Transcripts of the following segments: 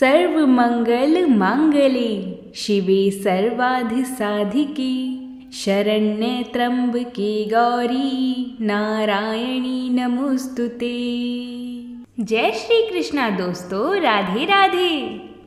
सर्वमंगल मांगले शिवे सर्वाधिसाधिके शरण्ये त्र्यंबके गौरी नारायणी नमोस्तुते। जय श्री कृष्णा दोस्तों, राधे राधे।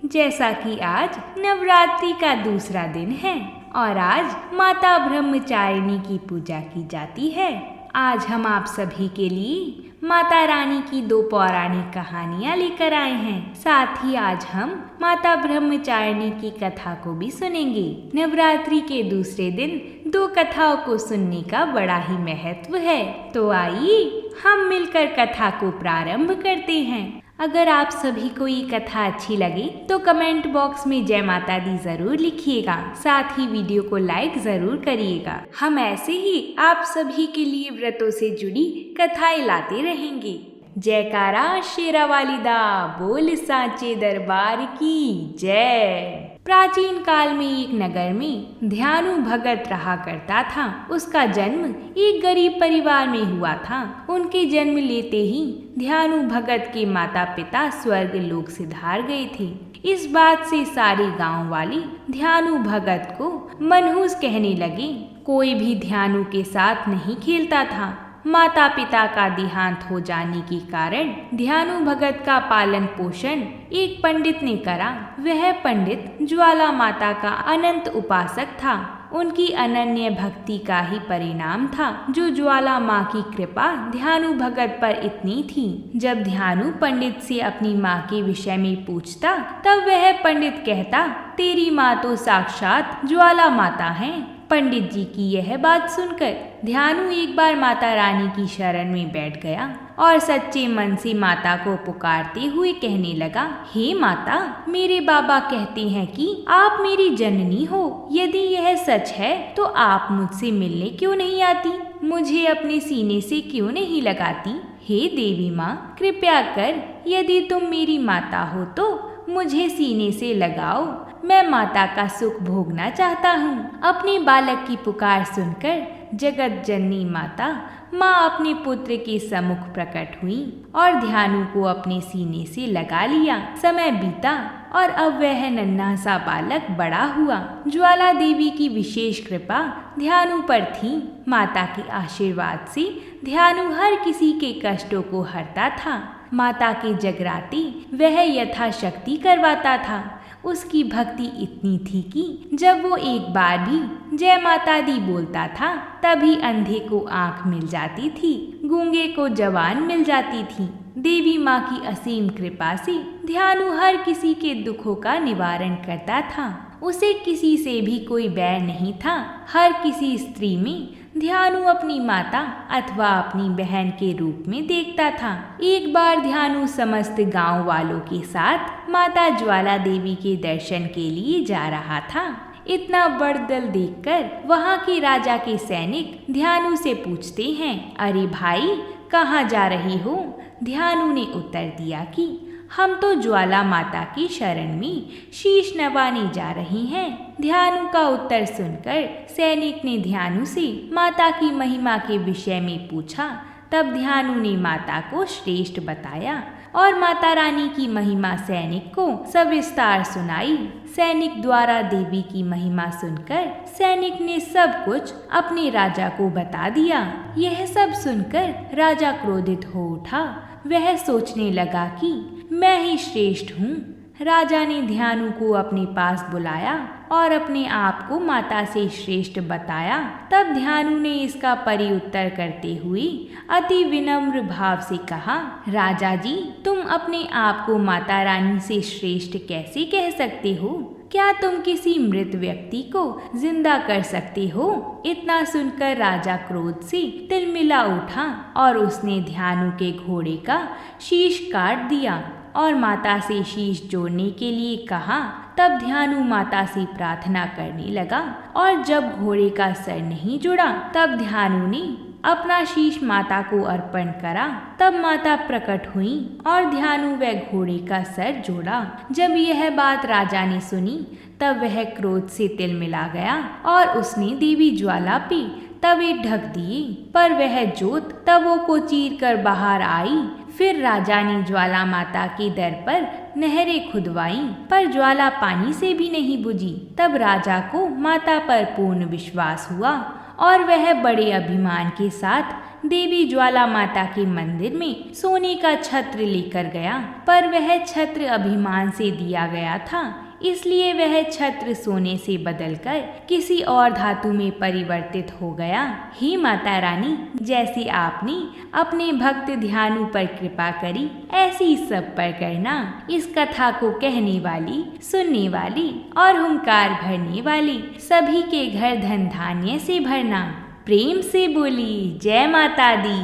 जैसा कि आज नवरात्रि का दूसरा दिन है और आज माता ब्रह्मचारिणी की पूजा की जाती है। आज हम आप सभी के लिए माता रानी की 2 पौराणिक कहानियाँ लेकर आए हैं। साथ ही आज हम माता ब्रह्मचारिणी की कथा को भी सुनेंगे। नवरात्रि के दूसरे दिन 2 कथाओं को सुनने का बड़ा ही महत्व है। तो आइए हम मिलकर कथा को प्रारंभ करते हैं। अगर आप सभी को ये कथा अच्छी लगे तो कमेंट बॉक्स में जय माता दी जरूर लिखिएगा। साथ ही वीडियो को लाइक जरूर करिएगा। हम ऐसे ही आप सभी के लिए व्रतों से जुड़ी कथाएं लाते रहेंगे। जयकारा शेरा वाली दा, बोल सांचे दरबार की जय। प्राचीन काल में एक नगर में ध्यानु भगत रहा करता था। उसका जन्म एक गरीब परिवार में हुआ था। उनके जन्म लेते ही ध्यानु भगत के माता पिता स्वर्ग लोक सिधार गए थे। इस बात से सारे गांव वाले ध्यानु भगत को मनहूस कहने लगे। कोई भी ध्यानु के साथ नहीं खेलता था। माता पिता का देहांत हो जाने के कारण ध्यानु भगत का पालन पोषण एक पंडित ने करा। वह पंडित ज्वाला माता का अनंत उपासक था। उनकी अनन्य भक्ति का ही परिणाम था जो ज्वाला माँ की कृपा ध्यानु भगत पर इतनी थी। जब ध्यानु पंडित से अपनी माँ के विषय में पूछता तब वह पंडित कहता, तेरी माँ तो साक्षात ज्वाला माता है। पंडित जी की यह बात सुनकर ध्यानु एक बार माता रानी की शरण में बैठ गया और सच्चे मन से माता को पुकारते हुए कहने लगा, हे माता, मेरे बाबा कहते हैं कि आप मेरी जननी हो। यदि यह सच है तो आप मुझसे मिलने क्यों नहीं आती? मुझे अपने सीने से क्यों नहीं लगाती? हे देवी माँ, कृपया कर, यदि तुम मेरी माता हो तो मुझे सीने से लगाओ। मैं माता का सुख भोगना चाहता हूँ। अपने बालक की पुकार सुनकर जगत जननी माता माँ अपने पुत्र के सम्मुख प्रकट हुई और ध्यानु को अपने सीने से लगा लिया। समय बीता और अब वह नन्हा सा बालक बड़ा हुआ। ज्वाला देवी की विशेष कृपा ध्यानु पर थी। माता के आशीर्वाद से ध्यानु हर किसी के कष्टों को हरता था। माता के जगराते वह यथाशक्ति करवाता था। उसकी भक्ति इतनी थी कि जब वो एक बार भी जय माता दी बोलता था तभी अंधे को आंख मिल जाती थी, गूंगे को जबान मिल जाती थी। देवी माँ की असीम कृपा से ध्यानु हर किसी के दुखों का निवारण करता था। उसे किसी से भी कोई बैर नहीं था। हर किसी स्त्री में ध्यानु अपनी माता अथवा अपनी बहन के रूप में देखता था। एक बार ध्यानु समस्त गांव वालों के साथ माता ज्वाला देवी के दर्शन के लिए जा रहा था। इतना बड़ दल देखकर वहां के राजा के सैनिक ध्यानु से पूछते हैं, अरे भाई, कहाँ जा रही हो? ध्यानु ने उत्तर दिया कि हम तो ज्वाला माता की शरण में शीश नवाने जा रही हैं। ध्यानु का उत्तर सुनकर सैनिक ने ध्यानु से माता की महिमा के विषय में पूछा। तब ध्यानु ने माता को श्रेष्ठ बताया और माता रानी की महिमा सैनिक को सविस्तार सुनाई। सैनिक द्वारा देवी की महिमा सुनकर सैनिक ने सब कुछ अपने राजा को बता दिया। यह सब सुनकर राजा क्रोधित हो उठा। वह सोचने लगा कि मैं ही श्रेष्ठ हूँ। राजा ने ध्यानु को अपने पास बुलाया और अपने आप को माता से श्रेष्ठ बताया। तब ध्यानु ने इसका परिउत्तर करते हुए अति विनम्र भाव से कहा, राजा जी, तुम अपने आप को माता रानी से श्रेष्ठ कैसे कह सकते हो? क्या तुम किसी मृत व्यक्ति को जिंदा कर सकते हो? इतना सुनकर राजा क्रोध से तिलमिला उठा और उसने ध्यानु के घोड़े का शीश काट दिया और माता से शीश जोड़ने के लिए कहा। तब ध्यानु माता से प्रार्थना करने लगा और जब घोड़े का सर नहीं जुड़ा तब ध्यानु ने अपना शीश माता को अर्पण करा। तब माता प्रकट हुई और ध्यानु व घोड़े का सर जोड़ा। जब यह बात राजा ने सुनी तब वह क्रोध से तिलमिला गया और उसने देवी ज्वाला पे तवे ढक दिए, पर वह जोत तवों को चीर कर बाहर आई। फिर राजा ने ज्वाला माता के दर पर नहरें खुदवाईं, पर ज्वाला पानी से भी नहीं बुझी। तब राजा को माता पर पूर्ण विश्वास हुआ और वह बड़े अभिमान के साथ देवी ज्वाला माता के मंदिर में सोने का छत्र लेकर गया, पर वह छत्र अभिमान से दिया गया था, इसलिए वह छत्र सोने से बदलकर किसी और धातु में परिवर्तित हो गया। हे माता रानी, जैसे आपने अपने भक्त ध्यानु पर कृपा करी, ऐसी सब पर करना। इस कथा को कहने वाली, सुनने वाली और हुंकार भरने वाली सभी के घर धन धान्य से भरना। प्रेम से बोली जय माता दी।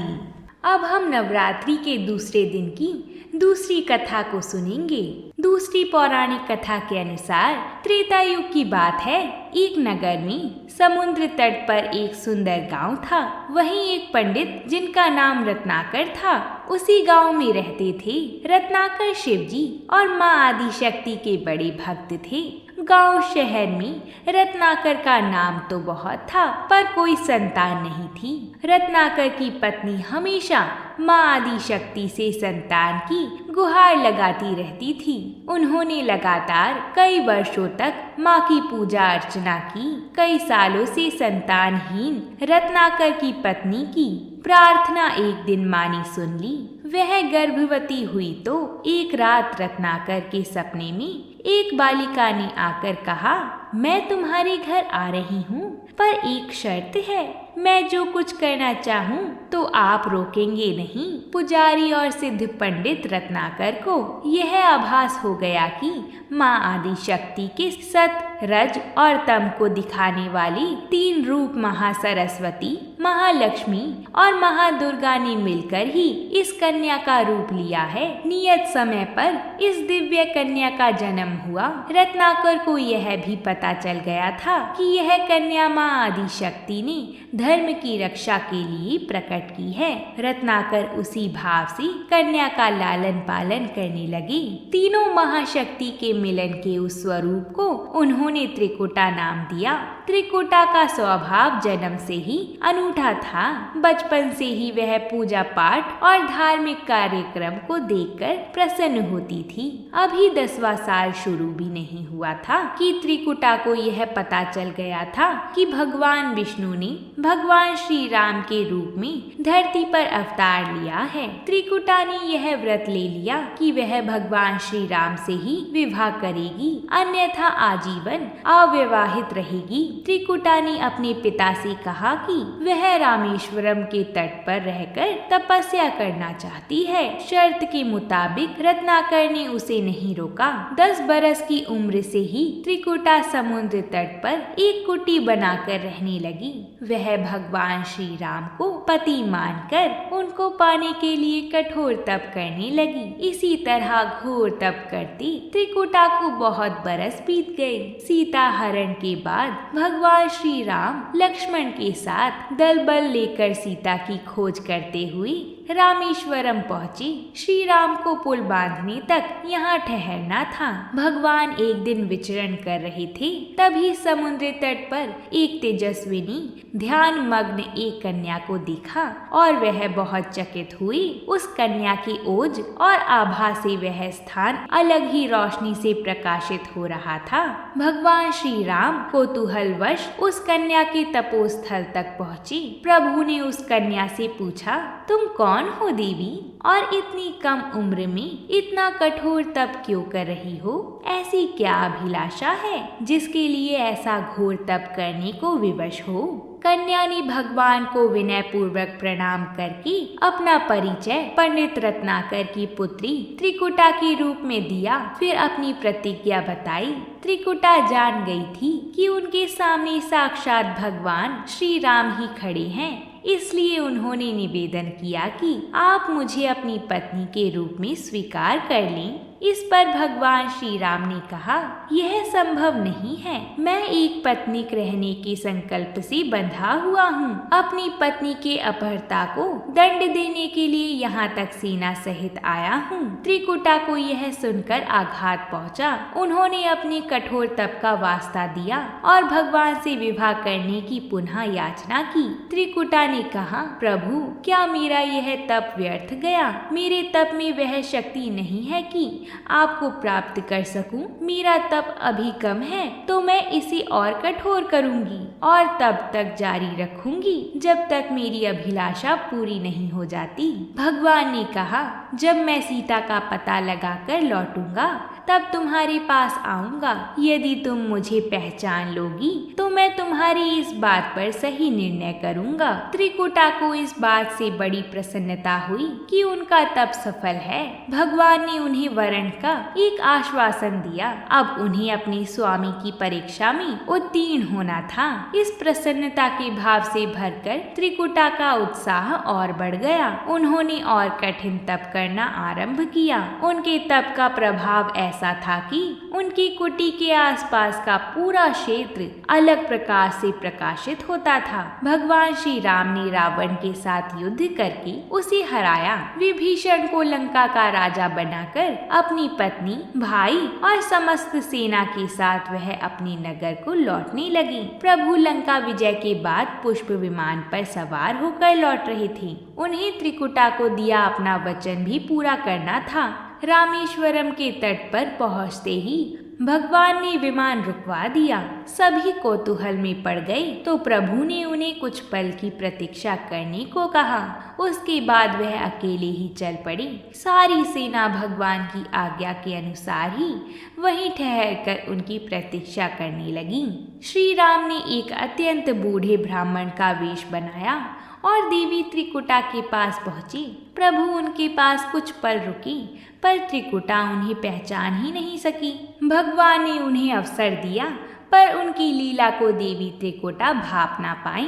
अब हम नवरात्रि के दूसरे दिन की दूसरी कथा को सुनेंगे। दूसरी पौराणिक कथा के अनुसार त्रेता युग की बात है। एक नगर में समुद्र तट पर एक सुंदर गांव था। वहीं एक पंडित जिनका नाम रत्नाकर था, उसी गांव में रहते थे। रत्नाकर शिवजी और माँ आदि शक्ति के बड़े भक्त थे। गांव शहर में रत्नाकर का नाम तो बहुत था, पर कोई संतान नहीं थी। रत्नाकर की पत्नी हमेशा माँ आदि शक्ति से संतान की गुहार लगाती रहती थी। उन्होंने लगातार कई वर्षों तक माँ की पूजा अर्चना की। कई सालों से संतानहीन रत्नाकर की पत्नी की प्रार्थना एक दिन माँ ने सुन ली। वह गर्भवती हुई तो एक रात रत्नाकर के सपने में एक बालिका ने आकर कहा, मैं तुम्हारे घर आ रही हूँ, पर एक शर्त है, मैं जो कुछ करना चाहूँ तो आप रोकेंगे नहीं। पुजारी और सिद्ध पंडित रत्नाकर को यह आभास हो गया कि माँ आदि शक्ति के सत, रज और तम को दिखाने वाली तीन रूप महासरस्वती, महालक्ष्मी और महादुर्गा ने मिलकर ही इस कन्या का रूप लिया है। नियत समय पर इस दिव्य कन्या का जन्म हुआ। रत्नाकर को यह भी पता चल गया था कि यह कन्या माँ आदि शक्ति ने धर्म की रक्षा के लिए प्रकट की है। रत्नाकर उसी भाव से कन्या का लालन पालन करने लगे। तीनों महाशक्ति के मिलन के उस स्वरूप को उन्होंने त्रिकुटा नाम दिया। त्रिकुटा का स्वभाव जन्म से ही अनूठा था। बचपन से ही वह पूजा पाठ और धार्मिक कार्यक्रम को देखकर प्रसन्न होती थी। अभी 10वां साल शुरू भी नहीं हुआ था कि त्रिकुटा को यह पता चल गया था कि भगवान विष्णु ने भगवान श्री राम के रूप में धरती पर अवतार लिया है। त्रिकुटा ने यह व्रत ले लिया कि वह भगवान श्री राम से ही विवाह करेगी, अन्यथा आजीवन अविवाहित रहेगी। त्रिकुटा ने अपने पिता से कहा कि वह रामेश्वरम के तट पर रहकर तपस्या करना चाहती है। शर्त के मुताबिक रत्नाकर ने उसे नहीं रोका। 10 बरस की उम्र से ही त्रिकुटा समुद्र तट पर एक कुटी बनाकर रहने लगी। वह भगवान श्री राम को पति मानकर उनको पाने के लिए कठोर तप करने लगी। इसी तरह घोर तप करती त्रिकुटा को बहुत बरस बीत गए। सीता हरण के बाद भगवान श्री राम लक्ष्मण के साथ दल बल लेकर सीता की खोज करते हुए रामेश्वरम पहुँचे। श्री राम को पुल बांधने तक यहाँ ठहरना था। भगवान एक दिन विचरण कर रहे थे, तभी समुद्र तट पर एक तेजस्विनी ध्यान मग्न एक कन्या को देखा और वह बहुत चकित हुई। उस कन्या की ओज और आभा से वह स्थान अलग ही रोशनी से प्रकाशित हो रहा था। भगवान श्री राम कौतूहलवश उस कन्या के तपोस्थल तक पहुँचे। प्रभु ने उस कन्या से पूछा, तुम कौन हो देवी, और इतनी कम उम्र में इतना कठोर तप क्यों कर रही हो? ऐसी क्या अभिलाषा है जिसके लिए ऐसा घोर तप करने को विवश हो? कन्या ने भगवान को विनय पूर्वक प्रणाम करके अपना परिचय पंडित रत्नाकर की पुत्री त्रिकुटा के रूप में दिया। फिर अपनी प्रतिज्ञा बताई। त्रिकुटा जान गई थी कि उनके सामने साक्षात भगवान श्री राम ही खड़े हैं, इसलिए उन्होंने निवेदन किया कि आप मुझे अपनी पत्नी के रूप में स्वीकार कर लें। इस पर भगवान श्री राम ने कहा, यह संभव नहीं है। मैं एक पत्नीक रहने के संकल्प से बंधा हुआ हूँ। अपनी पत्नी के अपहर्ता को दंड देने के लिए यहाँ तक सेना सहित आया हूँ। त्रिकुटा को यह सुनकर आघात पहुँचा। उन्होंने अपने कठोर तप का वास्ता दिया और भगवान से विवाह करने की पुनः याचना की। त्रिकुटा ने कहा, प्रभु, क्या मेरा यह तप व्यर्थ गया? मेरे तप में वह शक्ति नहीं है कि आपको प्राप्त कर सकूं। मेरा तप अभी कम है तो मैं इसे और कठोर करूंगी और तब तक जारी रखूंगी जब तक मेरी अभिलाषा पूरी नहीं हो जाती। भगवान ने कहा, जब मैं सीता का पता लगाकर लौटूंगा तब तुम्हारे पास आऊंगा। यदि तुम मुझे पहचान लोगी तो मैं तुम्हारी इस बात पर सही निर्णय करूंगा। त्रिकुटा को इस बात से बड़ी प्रसन्नता हुई कि उनका तप सफल है। भगवान ने उन्हें वरण का एक आश्वासन दिया। अब उन्हें अपने स्वामी की परीक्षा में उत्तीर्ण होना था। इस प्रसन्नता के भाव से भरकर त्रिकुटा का उत्साह और बढ़ गया। उन्होंने और कठिन तप करना आरंभ किया। उनके तप का प्रभाव ऐसा था कि उनकी कुटी के आसपास का पूरा क्षेत्र अलग प्रकाश से प्रकाशित होता था। भगवान श्री राम ने रावण के साथ युद्ध करके उसे हराया। विभीषण को लंका का राजा बनाकर अपनी पत्नी, भाई और समस्त सेना के साथ वह अपने नगर को लौटने लगी। प्रभु लंका विजय के बाद पुष्प विमान पर सवार होकर लौट रहे थे। उन्हें त्रिकुटा को दिया अपना वचन भी पूरा करना था। रामेश्वरम के तट पर पहुंचते ही भगवान ने विमान रुकवा दिया। सभी कौतूहल में पड़ गए तो प्रभु ने उन्हें कुछ पल की प्रतीक्षा करने को कहा। उसके बाद वह अकेले ही चल पड़ी। सारी सेना भगवान की आज्ञा के अनुसार ही वहीं ठहरकर उनकी प्रतीक्षा करने लगी। श्री राम ने एक अत्यंत बूढ़े ब्राह्मण का वेश बनाया और देवी त्रिकुटा के पास पहुंची। प्रभु उनके पास कुछ पल रुकी पर त्रिकुटा उन्हें पहचान ही नहीं सकी। भगवान ने उन्हें अवसर दिया पर उनकी लीला को देवी त्रिकुटा भाप ना पाई।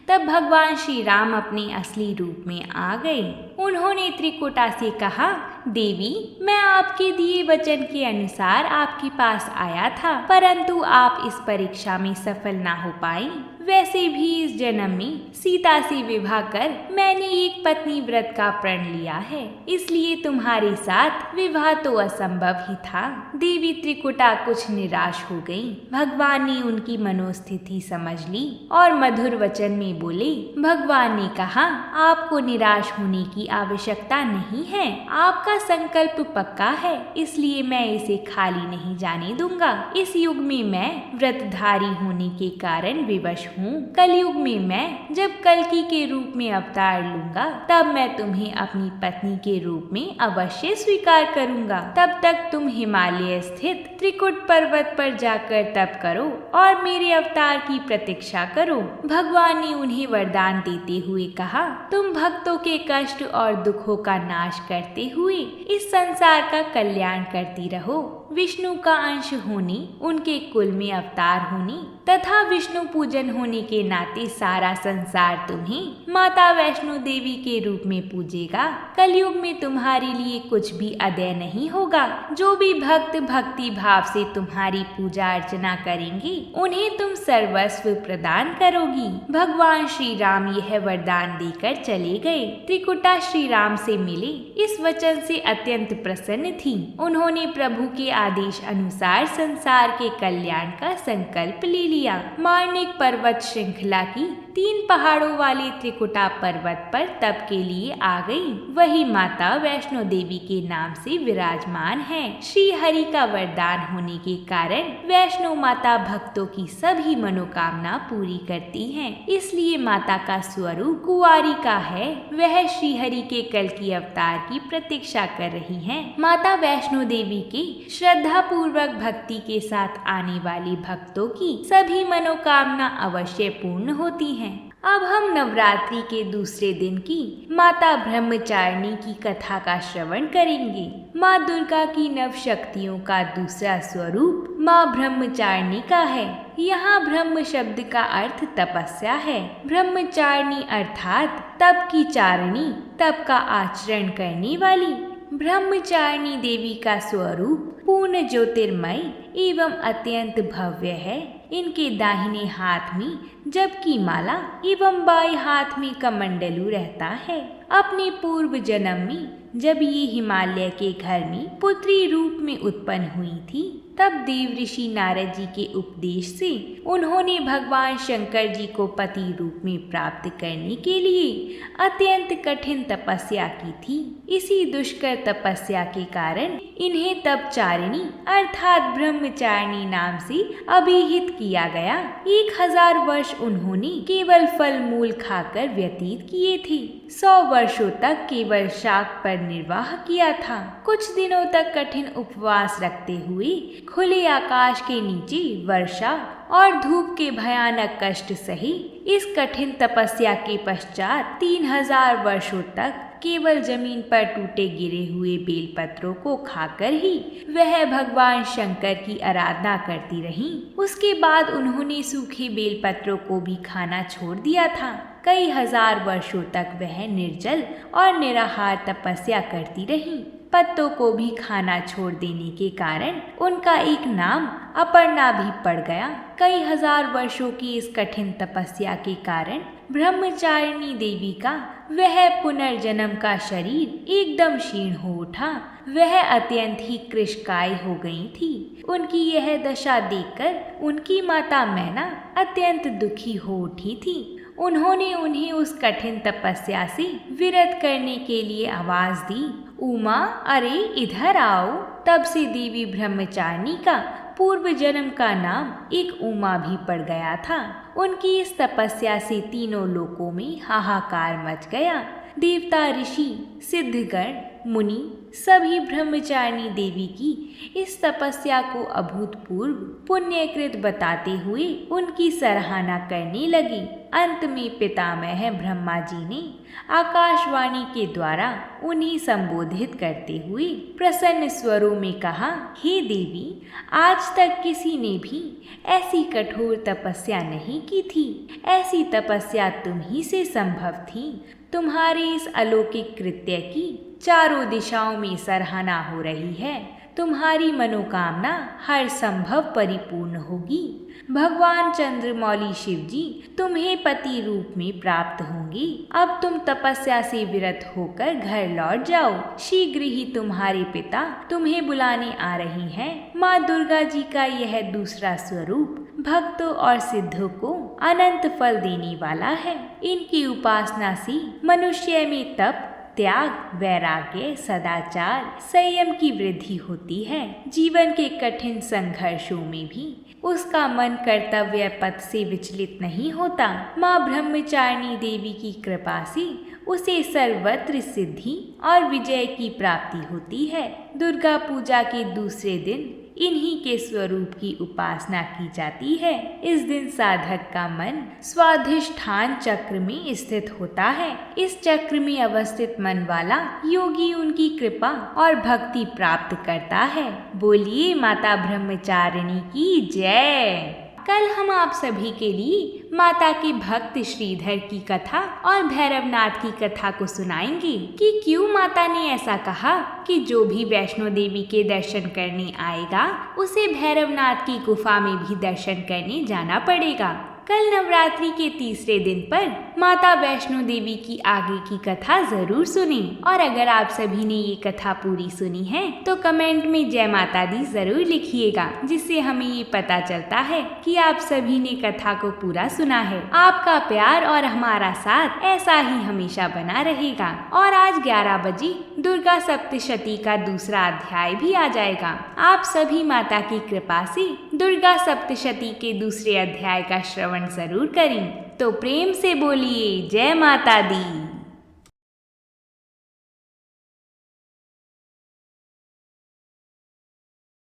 तब भगवान श्री राम अपने असली रूप में आ गए। उन्होंने त्रिकुटा से कहा, देवी, मैं आपके दिए वचन के अनुसार आपके पास आया था, परंतु आप इस परीक्षा में सफल ना हो पाई। वैसे भी इस जन्म में सीता से विवाह कर मैंने एक पत्नी व्रत का प्रण लिया है, इसलिए तुम्हारे साथ विवाह तो असंभव ही था। देवी त्रिकुटा कुछ निराश हो गई। भगवान ने उनकी मनोस्थिति समझ ली और मधुर वचन में बोले। भगवान ने कहा, आपको निराश होने की आवश्यकता नहीं है। आपका संकल्प पक्का है, इसलिए मैं इसे खाली नहीं जाने दूंगा। इस युग में मैं व्रतधारी होने के कारण विवश हूँ। कलयुग में मैं जब कल्कि के रूप में अवतार लूंगा तब मैं तुम्हें अपनी पत्नी के रूप में अवश्य स्वीकार करूंगा। तब तक तुम हिमालय स्थित त्रिकुट पर्वत पर जाकर तप करो और मेरे अवतार की प्रतीक्षा करो। भगवान ने उन्हें वरदान देते हुए कहा, तुम भक्तों के कष्ट और दुखों का नाश करते हुए इस संसार का कल्याण करती रहो। विष्णु का अंश होने, उनके कुल में अवतार होने तथा विष्णु पूजन होने के नाते सारा संसार तुम्हें माता वैष्णो देवी के रूप में पूजेगा। कलयुग में तुम्हारे लिए कुछ भी अदेय नहीं होगा। जो भी भक्त भक्ति भाव से तुम्हारी पूजा अर्चना करेंगे उन्हें तुम सर्वस्व प्रदान करोगी। भगवान श्री राम यह वरदान देकर चले गए। त्रिकुटा श्री राम से मिले। इस वचन से अत्यंत प्रसन्न थी। उन्होंने प्रभु के आदेश अनुसार संसार के कल्याण का संकल्प ले लिया। मार्णिक पर्वत श्रृंखला की 3 पहाड़ों वाले त्रिकुटा पर्वत पर तप के लिए आ गई। वही माता वैष्णो देवी के नाम से विराजमान है। श्री हरि का वरदान होने के कारण वैष्णो माता भक्तों की सभी मनोकामना पूरी करती हैं। इसलिए माता का स्वरूप कुंवारी का है। वह श्री हरि के कल की अवतार की प्रतीक्षा कर रही हैं। माता वैष्णो देवी के श्रद्धा पूर्वक भक्ति के साथ आने वाले भक्तों की सभी मनोकामना अवश्य पूर्ण होती हैं। अब हम नवरात्रि के दूसरे दिन की माता ब्रह्मचारिणी की कथा का श्रवण करेंगे। माँ दुर्गा की नव शक्तियों का दूसरा स्वरूप माँ ब्रह्मचारिणी का है। यहाँ ब्रह्म शब्द का अर्थ तपस्या है। ब्रह्मचारिणी अर्थात तप की चारिणी, तप का आचरण करने वाली। ब्रह्मचारिणी देवी का स्वरूप पूर्ण ज्योतिर्मय एवं अत्यंत भव्य है। इनके दाहिने हाथ में जप की माला एवं बाएं हाथ में कमंडलू रहता है। अपने पूर्व जन्म में जब ये हिमालय के घर में पुत्री रूप में उत्पन्न हुई थी, तब देव ऋषि नारद जी के उपदेश से उन्होंने भगवान शंकर जी को पति रूप में प्राप्त करने के लिए अत्यंत कठिन तपस्या की थी। इसी दुष्कर तपस्या के कारण इन्हें तपचारिणी अर्थात ब्रह्मचारिणी नाम से अभिहित किया गया। 1000 वर्ष उन्होंने केवल फल मूल खाकर व्यतीत किए थे। 100 वर्षों तक केवल शाक पर निर्वाह किया था। कुछ दिनों तक कठिन उपवास रखते हुए खुले आकाश के नीचे वर्षा और धूप के भयानक कष्ट सही इस कठिन तपस्या के पश्चात 3000 वर्षों तक केवल जमीन पर टूटे गिरे हुए बेलपत्रों को खाकर ही वह भगवान शंकर की आराधना करती रहीं। उसके बाद उन्होंने सूखे बेलपत्रों को भी खाना छोड़ दिया था। कई हजार वर्षों तक वह निर्जल और निराहार तपस्या करती रहीं। पत्तों को भी खाना छोड़ देने के कारण उनका एक नाम अपर्णा भी पड़ गया। कई हजार वर्षों की इस कठिन तपस्या के कारण ब्रह्मचारिणी देवी का वह पुनर्जन्म का शरीर एकदम क्षीण हो उठा। वह अत्यंत ही कृशकाय हो गई थी। उनकी यह दशा देखकर उनकी माता मैना अत्यंत दुखी हो उठी थी। उन्होंने उन्हें उस कठिन तपस्या से विरत करने के लिए आवाज दी, उमा अरे इधर आओ। तब से देवी ब्रह्मचारिणी का पूर्व जन्म का नाम एक उमा भी पड़ गया था। उनकी इस तपस्या से तीनों लोकों में हाहाकार मच गया। देवता, ऋषि, सिद्धगण, मुनि सभी ब्रह्मचारिणी देवी की इस तपस्या को अभूतपूर्व पुण्यकृत बताते हुए उनकी सराहना करने लगी। अंत में पितामह ब्रह्मा जी ने आकाशवाणी के द्वारा उन्हें संबोधित करते हुए प्रसन्न स्वरों में कहा, हे देवी, आज तक किसी ने भी ऐसी कठोर तपस्या नहीं की थी। ऐसी तपस्या तुम ही से संभव थी। तुम्हारे इस अलौकिक कृत्य की चारों दिशाओं में सराहना हो रही है। तुम्हारी मनोकामना हर संभव परिपूर्ण होगी। भगवान चंद्रमौली शिव जी तुम्हें पति रूप में प्राप्त होंगे। अब तुम तपस्या से विरत होकर घर लौट जाओ। शीघ्र ही तुम्हारे पिता तुम्हें बुलाने आ रही हैं। माँ दुर्गा जी का यह दूसरा स्वरूप भक्तों और सिद्धों को अनंत फल देने वाला है। इनकी उपासना से मनुष्य में तप, त्याग, वैराग्य, सदाचार, संयम की वृद्धि होती है। जीवन के कठिन संघर्षों में भी उसका मन कर्तव्य पथ से विचलित नहीं होता। माँ ब्रह्मचारिणी देवी की कृपा से उसे सर्वत्र सिद्धि और विजय की प्राप्ति होती है। दुर्गा पूजा के दूसरे दिन इन्हीं के स्वरूप की उपासना की जाती है। इस दिन साधक का मन स्वाधिष्ठान चक्र में स्थित होता है। इस चक्र में अवस्थित मन वाला योगी उनकी कृपा और भक्ति प्राप्त करता है। बोलिए माता ब्रह्मचारिणी की जय। कल हम आप सभी के लिए माता के भक्त श्रीधर की कथा और भैरवनाथ की कथा को सुनाएंगे कि क्यों माता ने ऐसा कहा कि जो भी वैष्णो देवी के दर्शन करने आएगा उसे भैरवनाथ की गुफा में भी दर्शन करने जाना पड़ेगा। कल नवरात्रि के तीसरे दिन पर माता वैष्णो देवी की आगे की कथा जरूर सुनें। और अगर आप सभी ने ये कथा पूरी सुनी है तो कमेंट में जय माता दी जरूर लिखिएगा, जिससे हमें ये पता चलता है कि आप सभी ने कथा को पूरा सुना है। आपका प्यार और हमारा साथ ऐसा ही हमेशा बना रहेगा। और आज 11 बजे दुर्गा सप्तशती का दूसरा अध्याय भी आ जाएगा। आप सभी माता की कृपा से दुर्गा सप्तशती के दूसरे अध्याय का श्रवण जरूर करें। तो प्रेम से बोलिए जय माता दी।